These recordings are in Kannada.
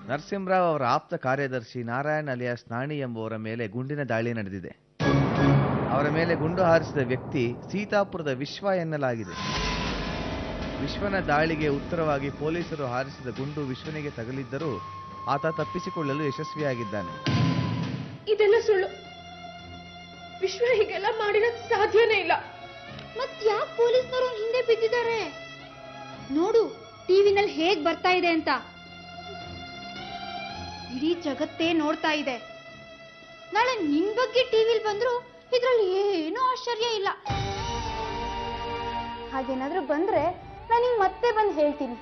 ನರಸಿಂಹರಾವ್ ಅವರ ಆಪ್ತ ಕಾರ್ಯದರ್ಶಿ ನಾರಾಯಣ್ ಅಲಿಯಾಸ್ ನಾಣಿ ಎಂಬುವರ ಮೇಲೆ ಗುಂಡಿನ ದಾಳಿ ನಡೆದಿದೆ. ಅವರ ಮೇಲೆ ಗುಂಡು ಹಾರಿಸಿದ ವ್ಯಕ್ತಿ ಸೀತಾಪುರದ ವಿಶ್ವ ಎನ್ನಲಾಗಿದೆ. ವಿಶ್ವನ ದಾಳಿಗೆ ಉತ್ತರವಾಗಿ ಪೊಲೀಸರು ಹಾರಿಸಿದ ಗುಂಡು ವಿಶ್ವನಿಗೆ ತಗುಲಿದ್ದರೂ ಆತ ತಪ್ಪಿಸಿಕೊಳ್ಳಲು ಯಶಸ್ವಿಯಾಗಿದ್ದಾನೆ. ಇದೆಲ್ಲ ಸುಳ್ಳು. ವಿಶ್ವ ಹೀಗೆಲ್ಲ ಮಾಡಿರೋದು ಸಾಧ್ಯನೇ ಇಲ್ಲ. ಮತ್ ಯಾಕೆ ಪೊಲೀಸ್ನವರು ಹಿಂದೆ ಬಿದ್ದಿದ್ದಾರೆ ನೋಡು, ಟಿವಿನಲ್ಲಿ ಹೇಗ್ ಬರ್ತಾ ಇದೆ ಅಂತ. ಇಡೀ ಜಗತ್ತೇ ನೋಡ್ತಾ ಇದೆ. ನಾಳೆ ನಿನ್ ಬಗ್ಗೆ ಟಿವಿಲ್ ಬಂದ್ರು ಇದ್ರಲ್ಲಿ ಏನೂ ಆಶ್ಚರ್ಯ ಇಲ್ಲ. ಹಾಗೇನಾದ್ರೂ ಬಂದ್ರೆ ನಾನು ಮತ್ತೆ ಬಂದು ಹೇಳ್ತೀನಿ.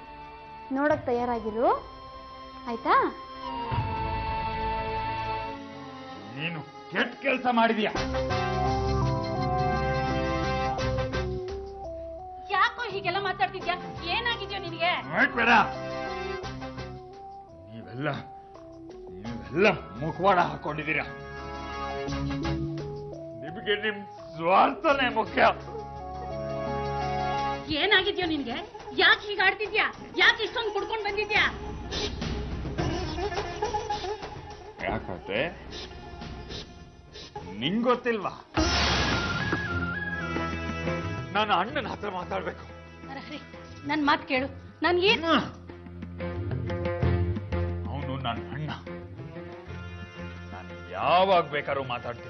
ನೋಡಕ್ ತಯಾರಾಗಿರು, ಆಯ್ತಾ? ನೀನು ಕೆಟ್ಟ ಕೆಲಸ ಮಾಡಿದ್ಯಾ. ಯಾಕೋ ಹೀಗೆಲ್ಲ ಮಾತಾಡ್ತಿದ್ಯಾ? ಏನಾಗಿದ್ಯೋ ನಿನಗೆ? ಬೇಡ, ನೀವೆಲ್ಲ ಮುಖವಾಡ ಹಾಕೊಂಡಿದ್ದೀರಾ. ನಿಮಗೆ ನಿಮ್ ಸ್ವಾರ್ಥನೇ ಮುಖ್ಯ. ಏನಾಗಿದ್ಯೋ ನಿನ್ಗೆ? ಯಾಕೆ ಹೀಗೆ ಆಡ್ತಿದ್ಯಾ? ಯಾಕೆ ಇಷ್ಟೊಂದು ಕುಡ್ಕೊಂಡು ಬಂದಿದ್ಯಾ? ಯಾಕಂತೆ ನಿಂಗ್ ಗೊತ್ತಿಲ್ವಾ? ನಾನು ಅಣ್ಣನ ಹತ್ರ ಮಾತಾಡ್ಬೇಕು. ನನ್ ಮಾತು ಕೇಳು. ನನ್ಗೇನು? ಅವನು ನನ್ನ ಅಣ್ಣ. ನಾನು ಯಾವಾಗ ಬೇಕಾದ್ರೂ ಮಾತಾಡ್ತೀನಿ.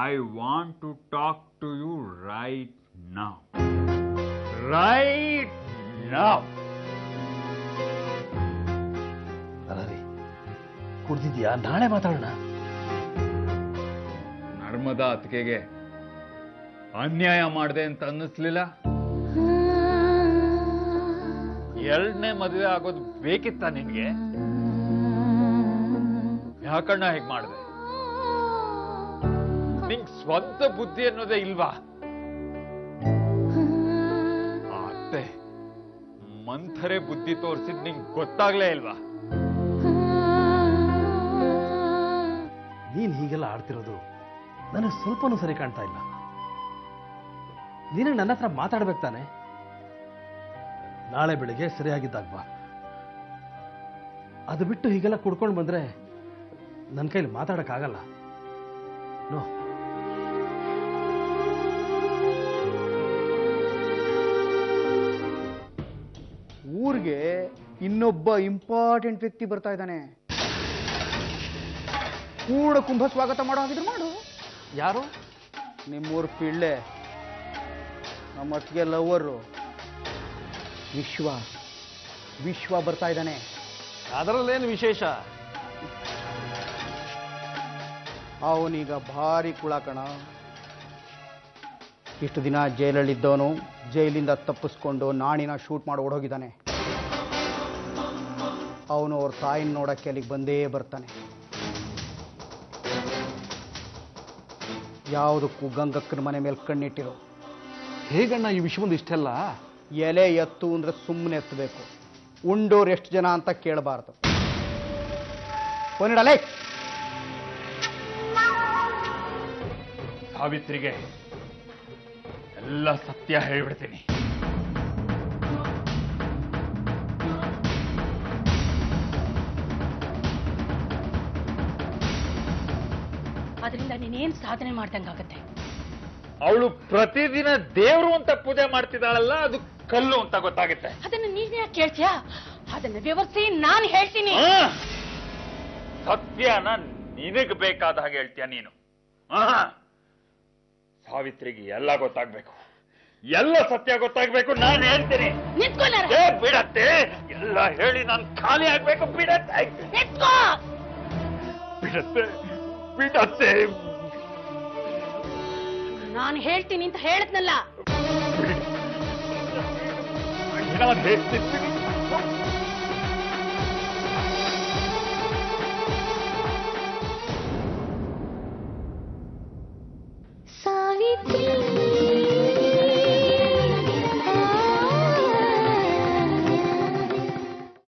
I want to talk to you right now. Right now. ಅಲ್ಲರಿ, ಕುಡ್ದಿದ್ಯಾ? ನಾಳೆ ಮಾತಾಡೋಣ. ನರ್ಮದಾ ಅತ್ತಿಗೆಗೆ ಅನ್ಯಾಯ ಮಾಡಿದೆ ಅಂತ ಅನ್ನಿಸ್ಲಿಲ್ಲ? ಎರಡನೇ ಮದುವೆ ಆಗೋದು ಬೇಕಿತ್ತ ನಿನ್ಗೆ? ಯಾಕಣ್ಣ ಹೇಗ್ ಮಾಡಿದೆ? ನಿಂಗ್ ಸ್ವಂತ ಬುದ್ಧಿ ಅನ್ನೋದೇ ಇಲ್ವಾ? ಆ ಅತ್ತೆ ಮಂಥರೆ ಬುದ್ಧಿ ತೋರಿಸಿದ್ ನಿಂಗ್ ಗೊತ್ತಾಗ್ಲೇ ಇಲ್ವಾ? ನೀನ್ ಹೀಗೆಲ್ಲ ಆಡ್ತಿರೋದು ನನಗೆ ಸ್ವಲ್ಪನೂ ಸರಿ ಕಾಣ್ತಾ ಇಲ್ಲ. ನೀನು ನನ್ನ ಹತ್ರ ಮಾತಾಡ್ಬೇಕು ತಾನೆ. ನಾಳೆ ಬೆಳಿಗ್ಗೆ ಸರಿಯಾಗಿದ್ದಾಗ ಬಾ. ಅದು ಬಿಟ್ಟು ಹೀಗೆಲ್ಲ ಕುಡ್ಕೊಂಡು ಬಂದ್ರೆ ನನ್ನ ಕೈಲಿ ಮಾತಾಡಕ್ಕಾಗಲ್ಲ. ನೋ, ಊರಿಗೆ ಇನ್ನೊಬ್ಬ ಇಂಪಾರ್ಟೆಂಟ್ ವ್ಯಕ್ತಿ ಬರ್ತಾ ಇದ್ದಾನೆ. ಪೂರ್ಣ ಕುಂಭ ಸ್ವಾಗತ ಮಾಡೋ ಹಾಗಿದ್ರೆ ಮಾಡು. ಯಾರು? ನಿಮ್ಮೂರ್ ಪಿಳ್ಳೆ, ನಮ್ಮೊಟ್ಟಿಗೆ ಲವರು ವಿಶ್ವ ಬರ್ತಾ ಇದ್ದಾನೆ. ಅದರಲ್ಲೇನು ವಿಶೇಷ? ಅವನೀಗ ಭಾರಿ ಕುಳ ಕಣ. ಇಷ್ಟು ದಿನ ಜೈಲಲ್ಲಿದ್ದವನು ಜೈಲಿಂದ ತಪ್ಪಿಸ್ಕೊಂಡು ನಾಣಿನ ಶೂಟ್ ಮಾಡಿ ಓಡೋಗಿದ್ದಾನೆ. ಅವನು ಅವ್ರ ತಾಯಿನ ನೋಡಕ್ಕೆ ಅಲ್ಲಿಗೆ ಬಂದೇ ಬರ್ತಾನೆ. ಯಾವುದಕ್ಕೂ ಗಂಗಕ್ಕನ ಮನೆ ಮೇಲೆ ಕಣ್ಣಿಟ್ಟಿರೋ. ಹೇಗಣ್ಣ ಈ ವಿಷಯವನ್ನು ಇಷ್ಟೆಲ್ಲ? ಎಲೆ ಎತ್ತು ಅಂದ್ರೆ ಸುಮ್ಮನೆ ಎತ್ತಬೇಕು. ಉಂಡೋರು ಎಷ್ಟು ಜನ ಅಂತ ಕೇಳಬಾರ್ದು. ಒಂದಿಡಲೇ ಸಾವಿತ್ರಿಗೆ ಎಲ್ಲ ಸತ್ಯ ಹೇಳ್ಬಿಡ್ತೀನಿ. ಅದರಿಂದ ನೀನೇನ್ ಸಾಧನೆ ಮಾಡ್ದಂಗಾಗತ್ತೆ? ಅವಳು ಪ್ರತಿದಿನ ದೇವ್ರು ಅಂತ ಪೂಜೆ ಮಾಡ್ತಿದ್ದಾಳಲ್ಲ, ಅದು ಕಲ್ಲು ಅಂತ ಗೊತ್ತಾಗುತ್ತೆ. ಅದನ್ನ ನೀನ್ ಯಾಕೆ ಕೇಳ್ತೀಯಾ? ಅದನ್ನ ವಿವರಿಸಿ ನಾನು ಹೇಳ್ತೀನಿ. ಸತ್ಯನ ನಿನಗ್ ಬೇಕಾದ ಹಾಗೆ ಹೇಳ್ತೀಯ ನೀನು. ಸಾವಿತ್ರಿಗೆ ಎಲ್ಲ ಗೊತ್ತಾಗ್ಬೇಕು, ಎಲ್ಲ ಸತ್ಯ ಗೊತ್ತಾಗ್ಬೇಕು. ನಾನು ಹೇಳ್ತೀನಿ. ಬಿಡತ್ತೆ, ಎಲ್ಲ ಹೇಳಿ ನಾನು ಖಾಲಿ ಆಗ್ಬೇಕು. ಬಿಡತ್ತೆ, ಬಿಡತ್ತೆ, ಬಿಡತ್ತೆ. ನಾನು ಹೇಳ್ತೀನಿ ಅಂತ ಹೇಳದ್ನಲ್ಲ. ನಾನು ಹೇಳ್ತೀನಿ.